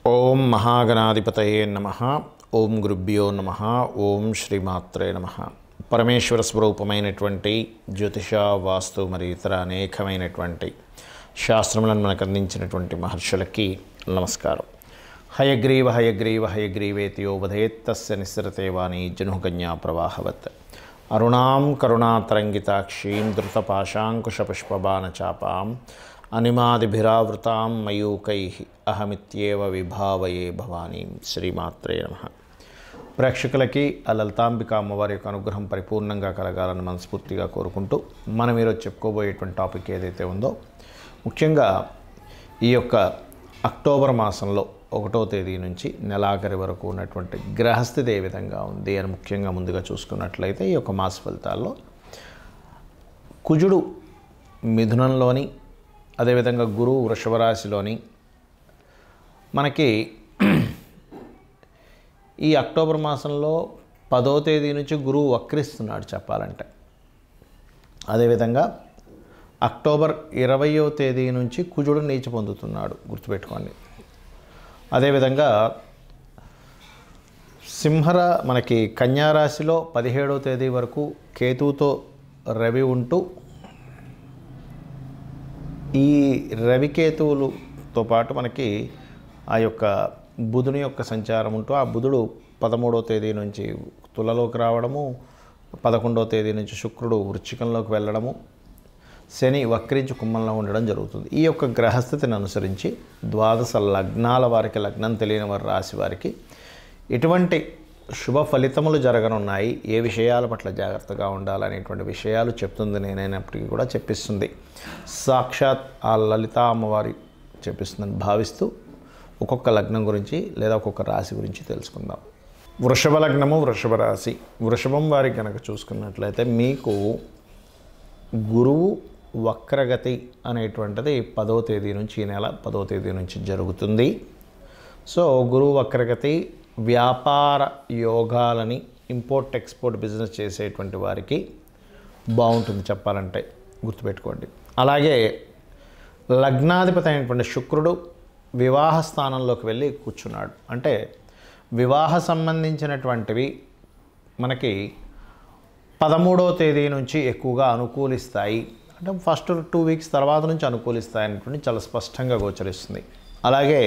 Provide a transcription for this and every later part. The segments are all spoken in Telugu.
ఓం మహాగణాధిపతయే నమః. ఓం గురుభ్యో నమః. ఓం శ్రీమాత్రే నమః. పరమేశ్వర స్వరూపమైనటువంటి జ్యోతిష, వాస్తు మరియు ఇతర అనేకమైనటువంటి శాస్త్రములను మనకు అందించినటువంటి మహర్షులకి నమస్కారం. హయగ్రీవ హయగ్రీవ హయగ్రీవేతియో వధేత్తస్య నిస్సరతే వాణి జనుకన్యా ప్రవాహవత్ అరుణాం కరుణాతరంగితాక్షీం ధృతపాశాంకుశపుష్పబాణచాపాం అనిమాదిభిరావృతాం మయూకైః అహమిత్యేవ విభావయే భవానీం. శ్రీమాత్రే నమః. ప్రేక్షకులకి ఆ లలితాంబిక అమ్మవారి యొక్క అనుగ్రహం పరిపూర్ణంగా కలగాలని మనస్ఫూర్తిగా కోరుకుంటూ మనం ఈరోజు చెప్పుకోబోయేటువంటి టాపిక్ ఏదైతే ఉందో, ముఖ్యంగా ఈ యొక్క అక్టోబర్ మాసంలో 1వ తేదీ నుంచి నెలాఖరి వరకు ఉన్నటువంటి గ్రహస్థితి ఏ విధంగా ఉంది అని ముఖ్యంగా ముందుగా చూసుకున్నట్లయితే, ఈ యొక్క మాస ఫలితాల్లో కుజుడు మిథునంలోని, అదేవిధంగా గురువు వృషభ రాశిలోని మనకి ఈ అక్టోబర్ మాసంలో 10వ తేదీ నుంచి గురువు వక్రిస్తున్నాడు చెప్పాలంటే. అదేవిధంగా అక్టోబర్ 20వ తేదీ నుంచి కుజుడు నీచ పొందుతున్నాడు, గుర్తుపెట్టుకోండి. అదేవిధంగా మనకి కన్యారాశిలో 17వ తేదీ వరకు కేతువుతో రవి ఉంటూ, ఈ రవికేతువులతో పాటు మనకి ఆ యొక్క బుధుని యొక్క సంచారం ఉంటూ, ఆ బుధుడు 13వ తేదీ నుంచి తులలోకి రావడము, 11వ తేదీ నుంచి శుక్రుడు వృశ్చికంలోకి వెళ్ళడము, శని వక్రించి కుంభంలో ఉండడం జరుగుతుంది. ఈ యొక్క గ్రహస్థితిని అనుసరించి 12 లగ్నాల వారికి, లగ్నం తెలియని వారి రాశి వారికి ఎటువంటి శుభ ఫలితములు జరగనున్నాయి, ఏ విషయాల పట్ల జాగ్రత్తగా ఉండాలనేటువంటి విషయాలు చెప్తుంది. నేనైనప్పటికీ కూడా చెప్పిస్తుంది సాక్షాత్ ఆ లలితా అమ్మవారి చెప్పిస్తుందని భావిస్తూ ఒక్కొక్క లగ్నం గురించి లేదా ఒక్కొక్క రాశి గురించి తెలుసుకుందాం. వృషభ లగ్నము, వృషభ రాశి. వృషభం వారికి కనుక చూసుకున్నట్లయితే మీకు గురువు వక్రగతి అనేటువంటిది 10వ తేదీ నుంచి, ఈ నెల 10వ తేదీ నుంచి జరుగుతుంది. సో గురువు వక్రగతి వ్యాపార యోగాలని, ఇంపోర్ట్ ఎక్స్పోర్ట్ బిజినెస్ చేసేటువంటి వారికి బాగుంటుంది చెప్పాలంటే, గుర్తుపెట్టుకోండి. అలాగే లగ్నాధిపతి అయినటువంటి శుక్రుడు వివాహ స్థానంలోకి వెళ్ళి కూర్చున్నాడు. అంటే వివాహ సంబంధించినటువంటివి మనకి 13వ తేదీ నుంచి ఎక్కువగా అనుకూలిస్తాయి. అంటే ఫస్ట్ 2 వీక్స్ తర్వాత నుంచి అనుకూలిస్తాయి అనేటువంటి చాలా స్పష్టంగా గోచరిస్తుంది. అలాగే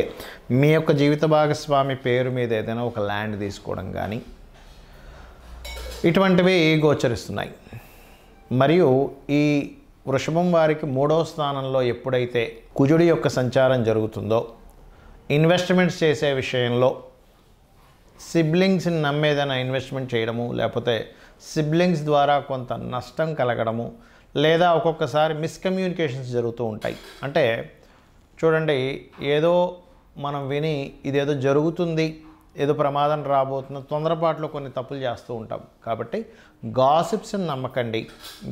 మీ యొక్క జీవిత భాగస్వామి పేరు మీద ఏదైనా ఒక ల్యాండ్ తీసుకోవడం కానీ ఇటువంటివి గోచరిస్తున్నాయి. మరియు ఈ వృషభం వారికి 3వ స్థానంలో ఎప్పుడైతే కుజుడి యొక్క సంచారం జరుగుతుందో, ఇన్వెస్ట్మెంట్స్ చేసే విషయంలో సిబ్లింగ్స్ని నమ్మేదైనా ఇన్వెస్ట్మెంట్ చేయడము, లేకపోతే సిబ్లింగ్స్ ద్వారా కొంత నష్టం కలగడము, లేదా ఒక్కొక్కసారి మిస్కమ్యూనికేషన్స్ జరుగుతూ ఉంటాయి. అంటే చూడండి, ఏదో మనం విని ఇదేదో జరుగుతుంది, ఏదో ప్రమాదం రాబోతున్న తొందరపాటులో కొన్ని తప్పులు చేస్తూ ఉంటాం. కాబట్టి గాసిప్స్ని నమ్మకండి.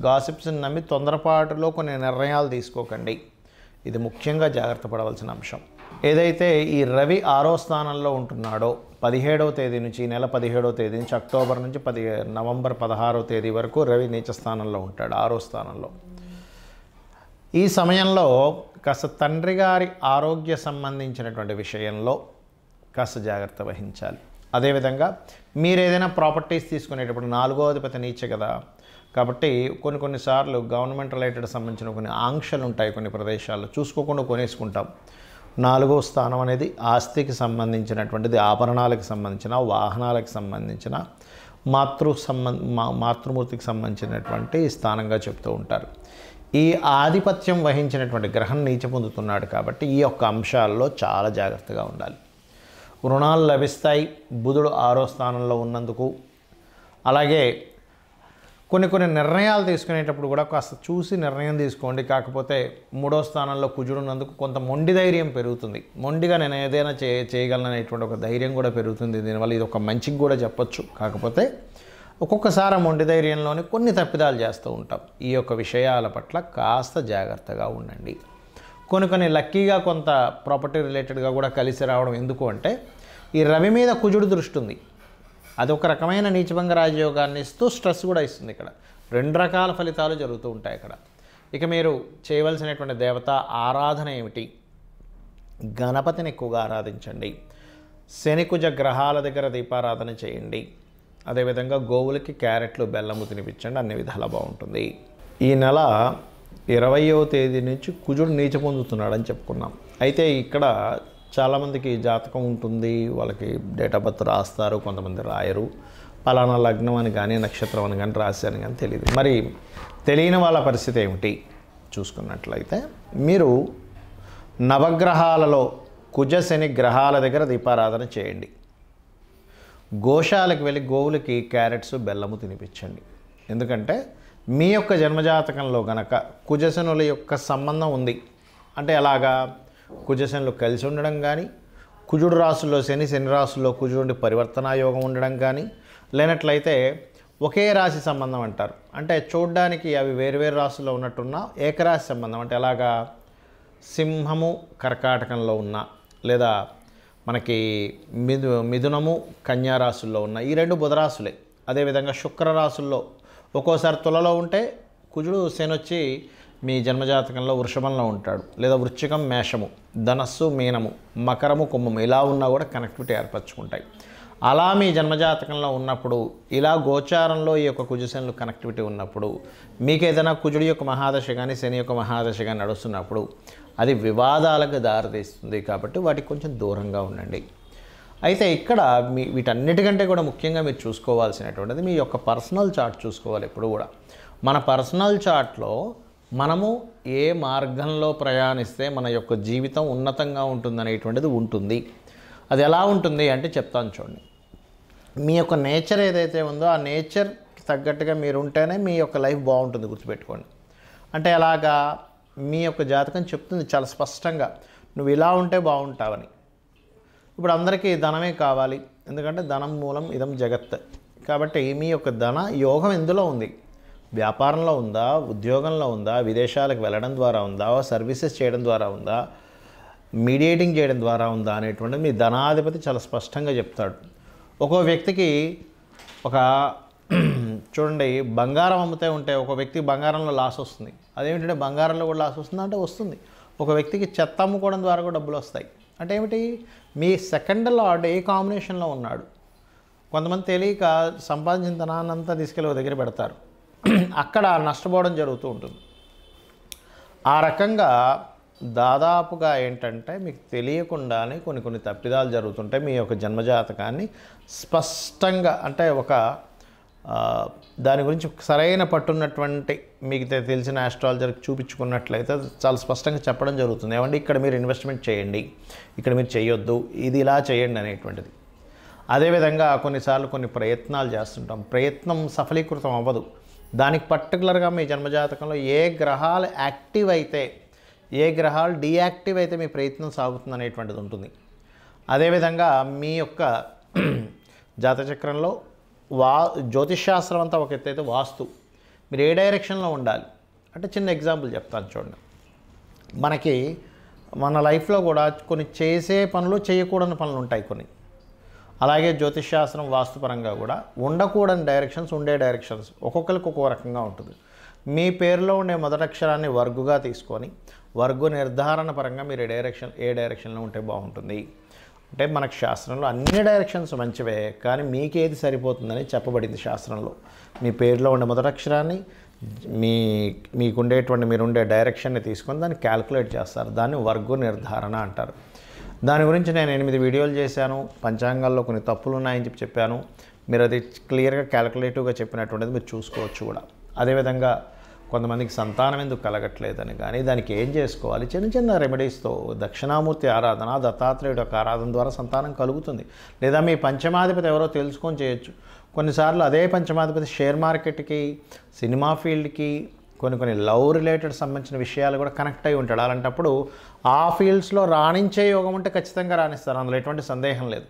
గాసిప్స్ని నమ్మి తొందరపాటులో కొన్ని నిర్ణయాలు తీసుకోకండి. ఇది ముఖ్యంగా జాగ్రత్త పడవలసిన అంశం. ఏదైతే ఈ రవి 6వ స్థానంలో ఉంటున్నాడో 17వ తేదీ నుంచి, ఈ నెల 17వ తేదీ నుంచి అక్టోబర్ నుంచి నవంబర్ 16వ తేదీ వరకు రవి నీచ స్థానంలో ఉంటాడు, 6వ స్థానంలో. ఈ సమయంలో కాస్త తండ్రి గారి ఆరోగ్య సంబంధించినటువంటి విషయంలో కాస్త జాగ్రత్త వహించాలి. అదేవిధంగా మీరు ఏదైనా ప్రాపర్టీస్ తీసుకునేటప్పుడు 4వ అధిపతి నీచ కదా, కాబట్టి కొన్నిసార్లు గవర్నమెంట్ రిలేటెడ్ సంబంధించిన కొన్ని ఆంక్షలు ఉంటాయి. కొన్ని ప్రదేశాల్లో చూసుకోకుండా కొనేసుకుంటాం. 4వ స్థానం అనేది ఆస్తికి సంబంధించినటువంటిది, ఆభరణాలకు సంబంధించిన, వాహనాలకు సంబంధించిన, మాతృమూర్తికి సంబంధించినటువంటి స్థానంగా చెప్తూ ఉంటారు. ఈ ఆధిపత్యం వహించినటువంటి గ్రహం నీచ పొందుతున్నాడు కాబట్టి ఈ యొక్క అంశాల్లో చాలా జాగ్రత్తగా ఉండాలి. రుణాలు లభిస్తాయి బుధుడు 6వ స్థానంలో ఉన్నందుకు. అలాగే కొన్ని నిర్ణయాలు తీసుకునేటప్పుడు కూడా కాస్త చూసి నిర్ణయం తీసుకోండి. కాకపోతే 3వ స్థానంలో కుజుడు ఉన్నందుకు కొంత మొండి ధైర్యం పెరుగుతుంది. మొండిగా నేను ఏదైనా చేయగలననేటువంటి ఒక ధైర్యం కూడా పెరుగుతుంది. దీనివల్ల ఇది ఒక మంచికి కూడా చెప్పొచ్చు. కాకపోతే ఒక్కొక్కసారి ఆ మొండి ధైర్యంలోనే కొన్ని తప్పిదాలు చేస్తూ ఉంటాం. ఈ యొక్క విషయాల పట్ల కాస్త జాగ్రత్తగా ఉండండి. కొన్ని లక్కీగా కొంత ప్రాపర్టీ రిలేటెడ్గా కూడా కలిసి రావడం. ఎందుకు అంటే ఈ రవి మీద కుజుడు దృష్టి ఉంది. అది ఒక రకమైన నీచభంగ రాజయోగాన్ని ఇస్తూ స్ట్రెస్ కూడా ఇస్తుంది. ఇక్కడ 2 రకాల ఫలితాలు జరుగుతూ ఉంటాయి ఇక్కడ. ఇక మీరు చేయవలసినటువంటి దేవత ఆరాధన ఏమిటి గణపతిని ఎక్కువగా ఆరాధించండి. శనికుజ గ్రహాల దగ్గర దీపారాధన చేయండి. అదేవిధంగా గోవులకి క్యారెట్లు బెల్లము తినిపించండి. అన్ని విధాలా బాగుంటుంది. ఈ నెల 20వ తేదీ నుంచి కుజుడు నీచ పొందుతున్నాడని చెప్పుకున్నాం. అయితే ఇక్కడ చాలామందికి జాతకం ఉంటుంది, వాళ్ళకి డేట్ ఆఫ్ బర్త్ రాస్తారు, కొంతమంది రాయరు. పలానా లగ్నం అని కానీ నక్షత్రం అని కానీ రాశారని కానీ తెలియదు. మరి తెలియని వాళ్ళ పరిస్థితి ఏమిటి చూసుకున్నట్లయితే, మీరు నవగ్రహాలలో కుజ శని గ్రహాల దగ్గర దీపారాధన చేయండి. గోశాలకు వెళ్ళి గోవులకి క్యారెట్స్ బెల్లము తినిపించండి. ఎందుకంటే మీ యొక్క జన్మజాతకంలో గనక కుజశనుల యొక్క సంబంధం ఉంది అంటే ఎలాగా, కుజశనులు కలిసి ఉండడం కానీ, కుజుడు రాశుల్లో శని, శని రాశుల్లో కుజుడు పరివర్తనా యోగం ఉండడం కానీ, లేనట్లయితే ఒకే రాశి సంబంధం అంటారు. అంటే చూడ్డానికి అవి వేరువేరు రాశుల్లో ఉన్నట్టున్న ఏకరాశి సంబంధం అంటే ఎలాగా, సింహము కర్కాటకంలో ఉన్న, లేదా మనకి మిథునము కన్యా రాశుల్లో ఉన్న ఈ రెండు బుధరాశులే. అదేవిధంగా శుక్రరాశుల్లో ఒక్కోసారి తులలో ఉంటే కుజుడు శని వచ్చి మీ జన్మజాతకంలో వృషభంలో ఉంటాడు, లేదా వృశ్చికం మేషము, ధనస్సు మీనము, మకరము కుంభము ఇలా ఉన్నా కూడా కనెక్టివిటీ ఏర్పరచుకుంటాయి. అలా మీ జన్మజాతకంలో ఉన్నప్పుడు, ఇలా గోచారంలో ఈ యొక్క కుజశనులు కనెక్టివిటీ ఉన్నప్పుడు, మీకు ఏదైనా కుజుడి యొక్క మహాదశ కానీ శని యొక్క మహాదశ కానీ నడుస్తున్నప్పుడు అది వివాదాలకు దారితీస్తుంది. కాబట్టి వాటికి కొంచెం దూరంగా ఉండండి. అయితే ఇక్కడ వీటన్నిటికంటే కూడా ముఖ్యంగా మీరు చూసుకోవాల్సినటువంటిది మీ యొక్క పర్సనల్ చార్ట్ చూసుకోవాలి. ఎప్పుడు కూడా మన పర్సనల్ చార్ట్లో మనము ఏ మార్గంలో ప్రయాణిస్తే మన యొక్క జీవితం ఉన్నతంగా ఉంటుందనేటువంటిది ఉంటుంది. అది ఎలా ఉంటుంది అంటే చెప్తాను చూడండి. మీ యొక్క నేచర్ ఏదైతే ఉందో ఆ నేచర్కి తగ్గట్టుగా మీరు ఉంటేనే మీ యొక్క లైఫ్ బాగుంటుంది, గుర్తుపెట్టుకోండి. అంటే ఎలాగా, మీ యొక్క జాతకం చెప్తుంది చాలా స్పష్టంగా, నువ్వు ఇలా ఉంటే బాగుంటావని. ఇప్పుడు అందరికీ ధనమే కావాలి, ఎందుకంటే ధనం మూలం ఇదం జగత్. కాబట్టి మీ యొక్క ధన యోగం ఎందులో ఉంది, వ్యాపారంలో ఉందా, ఉద్యోగంలో ఉందా, విదేశాలకు వెళ్ళడం ద్వారా ఉందా, సర్వీసెస్ చేయడం ద్వారా ఉందా, మీడియేటింగ్ చేయడం ద్వారా ఉందా అనేటువంటిది మీ ధనాధిపతి చాలా స్పష్టంగా చెప్తాడు. ఒక్కో వ్యక్తికి ఒక చూడండి, బంగారం అమ్ముతే ఉంటే ఒక వ్యక్తికి బంగారంలో లాస్ వస్తుంది. అదేమిటంటే బంగారంలో కూడా లాస్ వస్తుందా అంటే వస్తుంది. ఒక వ్యక్తికి చెత్త అమ్ముకోవడం ద్వారా కూడా డబ్బులు వస్తాయి. అంటే ఏమిటి, మీ సెకండ్ లార్డ్ ఏ కాంబినేషన్లో ఉన్నాడు. కొంతమంది తెలియక సంపాదించిన ధనాన్నంతా తీసుకెళ్ళి ఒక దగ్గర పెడతారు, అక్కడ నష్టపోవడం జరుగుతూ ఉంటుంది. ఆ రకంగా దాదాపుగా ఏంటంటే మీకు తెలియకుండానే కొన్ని తప్పిదాలు జరుగుతుంటాయి. మీ యొక్క జన్మజాతకాన్ని స్పష్టంగా అంటే ఒక దాని గురించి సరైన పట్టున్నటువంటి మీకు తెలిసిన ఆస్ట్రాలజర్కి చూపించుకున్నట్లయితే చాలా స్పష్టంగా చెప్పడం జరుగుతుంది. ఏమంటే ఇక్కడ మీరు ఇన్వెస్ట్మెంట్ చేయండి, ఇక్కడ మీరు చేయొద్దు, ఇది ఇలా చేయండి అనేటువంటిది. అదేవిధంగా కొన్నిసార్లు కొన్ని ప్రయత్నాలు చేస్తుంటాం, ప్రయత్నం సఫలీకృతం అవ్వదు. దానికి పర్టికులర్గా మీ జన్మజాతకంలో ఏ గ్రహాలు యాక్టివ్ అయితే, ఏ గ్రహాలు డీయాక్టివ్ అయితే మీ ప్రయత్నం సాగుతుంది అనేటువంటిది ఉంటుంది. అదేవిధంగా మీ యొక్క జాతచక్రంలో జ్యోతిష్శాస్త్రం అంతా ఒక ఎత్తు అయితే వాస్తు, మీరు ఏ డైరెక్షన్లో ఉండాలి అంటే చిన్న ఎగ్జాంపుల్ చెప్తాను చూడండి. మనకి మన లైఫ్లో కూడా కొన్ని చేసే పనులు, చేయకూడని పనులు ఉంటాయి కొన్ని. అలాగే జ్యోతిష్శాస్త్రం వాస్తుపరంగా కూడా ఉండకూడని డైరెక్షన్స్, ఉండే డైరెక్షన్స్ ఒక్కొక్కరికి ఒక్కో రకంగా ఉంటుంది. మీ పేరులో ఉండే మొదటి అక్షరాన్ని వర్గుగా తీసుకొని వర్గు నిర్ధారణ పరంగా మీరు ఏ డైరెక్షన్లో ఉంటే బాగుంటుంది అంటే, మనకు శాస్త్రంలో అన్ని డైరెక్షన్స్ మంచివే, కానీ మీకేది సరిపోతుందని చెప్పబడింది శాస్త్రంలో. మీ పేరులో ఉండే మొదటి అక్షరాన్ని మీకుండేటువంటి మీరుండే డైరెక్షన్ని తీసుకొని దాన్ని క్యాల్కులేట్ చేస్తారు. దాన్ని వర్గు నిర్ధారణ అంటారు. దాని గురించి నేను 8 వీడియోలు చేశాను. పంచాంగాల్లో కొన్ని తప్పులు ఉన్నాయని చెప్పాను. మీరు అది క్లియర్గా క్యాల్కులేటివ్గా చెప్పినటువంటిది మీరు చూసుకోవచ్చు కూడా. అదేవిధంగా కొంతమందికి సంతానం ఎందుకు కలగట్లేదని కానీ దానికి ఏం చేసుకోవాలి, చిన్న రెమెడీస్తో దక్షిణామూర్తి ఆరాధన, దత్తాత్రేయుడు యొక్క ఆరాధన ద్వారా సంతానం కలుగుతుంది. లేదా మీ పంచమాధిపతి ఎవరో తెలుసుకొని చేయొచ్చు. కొన్నిసార్లు అదే పంచమాధిపతి షేర్ మార్కెట్కి, సినిమా ఫీల్డ్కి, కొన్ని లవ్ రిలేటెడ్ సంబంధించిన విషయాలు కూడా కనెక్ట్ అయి ఉంటాడు. అలాంటప్పుడు ఆ ఫీల్డ్స్లో రాణించే యోగం ఉంటే ఖచ్చితంగా రాణిస్తారు, అందులో ఎటువంటి సందేహం లేదు.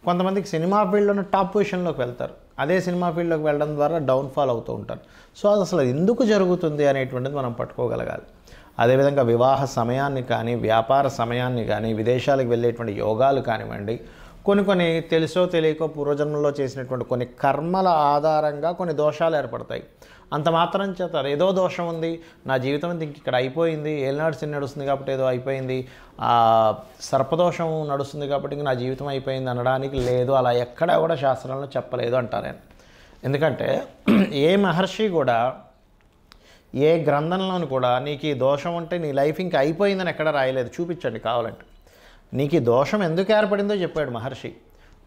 కొంతమందికి సినిమా ఫీల్డ్లోనే టాప్ పొజిషన్లోకి వెళ్తారు, అదే సినిమా ఫీల్డ్లోకి వెళ్ళడం ద్వారా డౌన్ఫాల్ అవుతూ ఉంటారు. సో అది అసలు ఎందుకు జరుగుతుంది అనేటువంటిది మనం పట్టుకోగలగాలి. అదేవిధంగా వివాహ సమయాన్ని కానీ, వ్యాపార సమయాన్ని కానీ, విదేశాలకు వెళ్ళేటువంటి యోగాలు కానివ్వండి, కొన్ని తెలుసో తెలియకో పూర్వజన్మలో చేసినటువంటి కొన్ని కర్మల ఆధారంగా కొన్ని దోషాలు ఏర్పడతాయి. అంత మాత్రం చేత ఏదో దోషం ఉంది, నా జీవితం ఇంక ఇక్కడ అయిపోయింది, ఏలినాడు శని నడుస్తుంది కాబట్టి ఏదో అయిపోయింది, సర్పదోషం నడుస్తుంది కాబట్టి ఇంక నా జీవితం అయిపోయింది అనడానికి లేదు. అలా ఎక్కడా కూడా శాస్త్రంలో చెప్పలేదు అంటారు నేను. ఎందుకంటే ఏ మహర్షి కూడా ఏ గ్రంథంలోని కూడా నీకు ఈ దోషం ఉంటే నీ లైఫ్ ఇంకా అయిపోయిందని ఎక్కడ రాయలేదు. చూపించండి కావాలంటే. నీకు ఈ దోషం ఎందుకు ఏర్పడిందో చెప్పాడు మహర్షి.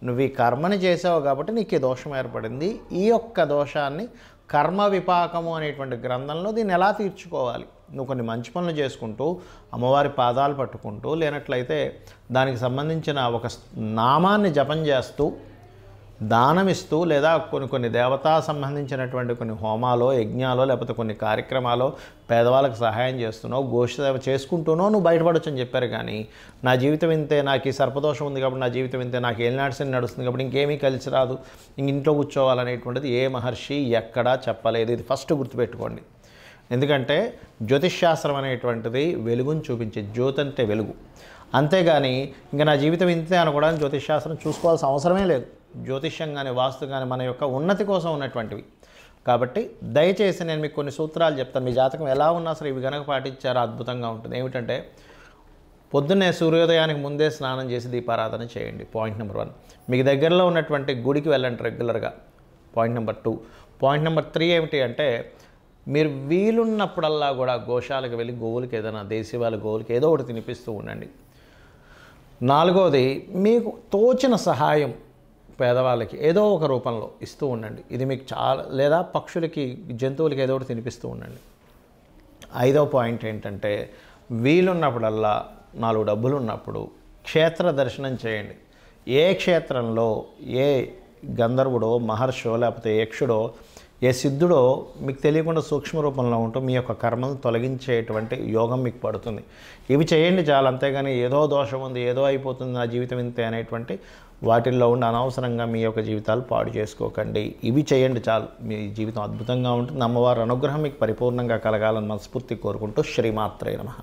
నువ్వు ఈ కర్మని చేసావు కాబట్టి నీకు ఈ దోషం ఏర్పడింది. ఈ యొక్క దోషాన్ని కర్మ విపాకము అనేటువంటి గ్రంథంలో దీన్ని ఎలా తీర్చుకోవాలి, నువ్వు కొన్ని మంచి పనులు చేసుకుంటూ అమ్మవారి పాదాలు పట్టుకుంటూ, లేనట్లయితే దానికి సంబంధించిన ఒక నామాన్ని జపం చేస్తూ, దానమిస్తూ, లేదా కొన్ని దేవతా సంబంధించినటువంటి కొన్ని హోమాలో, యజ్ఞాలో, లేకపోతే కొన్ని కార్యక్రమాలు పేదవాళ్ళకి సహాయం చేస్తున్నావు, గోష్ఠసేవ చేసుకుంటూనో నువ్వు బయటపడొచ్చు అని చెప్పారు. కానీ నా జీవితం ఇంతే, నాకు ఈ సర్పదోషం ఉంది కాబట్టి నా జీవితం ఇంతే, నాకు ఏలినాడు శని నడుస్తుంది కాబట్టి ఇంకేమీ కలిసి రాదు, ఇంట్లో కూర్చోవాలనేటువంటిది ఏ మహర్షి ఎక్కడా చెప్పలేదు. ఇది ఫస్ట్ గుర్తుపెట్టుకోండి. ఎందుకంటే జ్యోతిష్శాస్త్రం అనేటువంటిది వెలుగుని చూపించే, జ్యోతి అంటే వెలుగు. అంతేగాని ఇంకా నా జీవితం ఇంతే అనుకోవడానికి జ్యోతిష్శాస్త్రం చూసుకోవాల్సిన అవసరమే లేదు. జ్యోతిష్యం కానీ వాస్తు కానీ మన యొక్క ఉన్నతి కోసం ఉన్నటువంటివి. కాబట్టి దయచేసి నేను మీకు కొన్ని సూత్రాలు చెప్తాను. మీ జాతకం ఎలా ఉన్నా సరే ఇవి కనుక పాటించారో అద్భుతంగా ఉంటుంది. ఏమిటంటే పొద్దున్నే సూర్యోదయానికి ముందే స్నానం చేసి దీపారాధన చేయండి. Point number 1. మీకు దగ్గరలో ఉన్నటువంటి గుడికి వెళ్ళండి రెగ్యులర్గా. Point number 2. పాయింట్ నెంబర్ 3 ఏమిటి అంటే మీరు వీలున్నప్పుడల్లా కూడా గోశాలకు వెళ్ళి గోవులకి ఏదైనా దేశీవాళ్ళ గోవులకి ఏదో ఒకటి తినిపిస్తూ ఉండండి. 4వది మీకు తోచిన సహాయం పేదవాళ్ళకి ఏదో ఒక రూపంలో ఇస్తూ ఉండండి. ఇది మీకు చాలా, లేదా పక్షులకి జంతువులకి ఏదో ఒకటి తినిపిస్తూ ఉండండి. 5వ పాయింట్ ఏంటంటే వీలున్నప్పుడల్లా 4 డబ్బులు ఉన్నప్పుడు క్షేత్ర దర్శనం చేయండి. ఏ క్షేత్రంలో ఏ గంధర్వుడో, మహర్షో, లేకపోతే యక్షుడో, ఏ సిద్ధుడో మీకు తెలియకుండా సూక్ష్మ రూపంలో ఉంటూ మీ యొక్క కర్మను తొలగించేటువంటి యోగం మీకు పడుతుంది. ఇవి చేయండి చాలు. అంతేగాని ఏదో దోషం ఉంది, ఏదో అయిపోతుంది, నా జీవితం ఇంతే అనేటువంటి వాటిల్లో ఉండి అనవసరంగా మీ యొక్క జీవితాలు పాడు చేసుకోకండి. ఇవి చేయండి చాలు, మీ జీవితం అద్భుతంగా ఉంటుంది. అమ్మవారి అనుగ్రహం మీకు పరిపూర్ణంగా కలగాలని మనస్ఫూర్తి కోరుకుంటూ శ్రీమాత్రే నమః.